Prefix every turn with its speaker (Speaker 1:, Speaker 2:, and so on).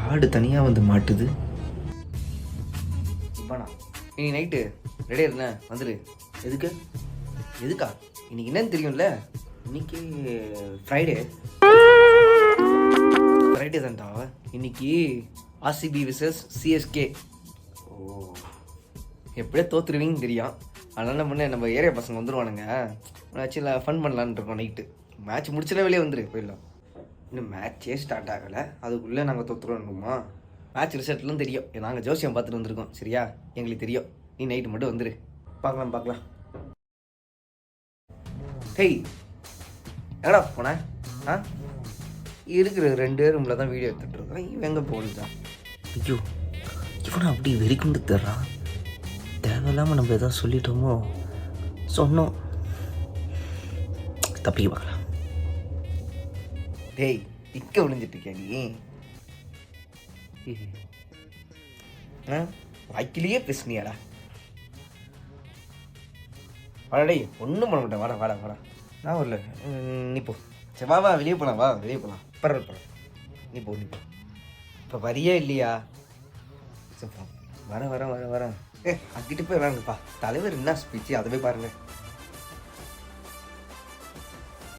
Speaker 1: ஆடு தனியாக வந்து மாட்டுது. இப்பாண்ணா இன்னைக்கு நைட்டு ரெடியாக இருந்தேன் வந்துடு. எதுக்கு? எதுக்கா? இன்னைக்கு என்னன்னு தெரியும்ல, இன்னைக்கு ஃப்ரைடே தான்டா. இன்னைக்கு ஆர்சிபி விசஸ் சிஎஸ்கே. ஓ, எப்படியே தோற்றுருவீங்கன்னு தெரியும். அதனால என்ன பண்ண, நம்ம ஏரியா பசங்க வந்துடுவானுங்க, ஆக்சுவலாக ஃபன் பண்ணலான்னு இருக்கோம். நைட்டு மேட்ச் முடிச்சல வெளியே வந்துரு போயிடலாம். இன்னும் மேட்ச்சே ஸ்டார்ட் ஆகலை, அதுக்குள்ளே நாங்கள் தோற்றுருவோம்மா. மேட்ச் ரிசல்ட்லாம் தெரியும், நாங்கள் ஜோசியம் பார்த்துட்டு வந்திருக்கோம். சரியா? எங்களுக்கு தெரியும். நீ நைட்டு மட்டும் வந்துரு, பார்க்கலாம். ஹேய், எங்கடா போனேன்? இருக்கிற 2 ரூமில் தான் வீடியோ எடுத்துகிட்டு இருக்கோம். இவன் எங்கே போகுதுதான்? ஐயோ, இவனை அப்படி வெறிக்குண்டு தர்றான். தேவையில்லாமல் நம்ம எதாவது சொல்லிட்டோமோ? சொன்னோம், தப்பிக்க பார்க்கலாம். டேய், இக்க விழுந்துட்டுருக்கியா நீ? வாய்க்கிலேயே பேசுனியாடா? வாடா டேய், ஒன்றும் பண்ண மாட்டேன். வாடா. நான் வரல, நீ போ. சரி வா வெளியே போகலாம். பரவாயில்ல, நீ போ. இப்போ வரியா இல்லையா? சரி வரேன். அங்கிட்டு போய் விளாண்டுப்பா. தலைவர் என்ன ஸ்பீச்சு, அதை போய் பாருங்கள்.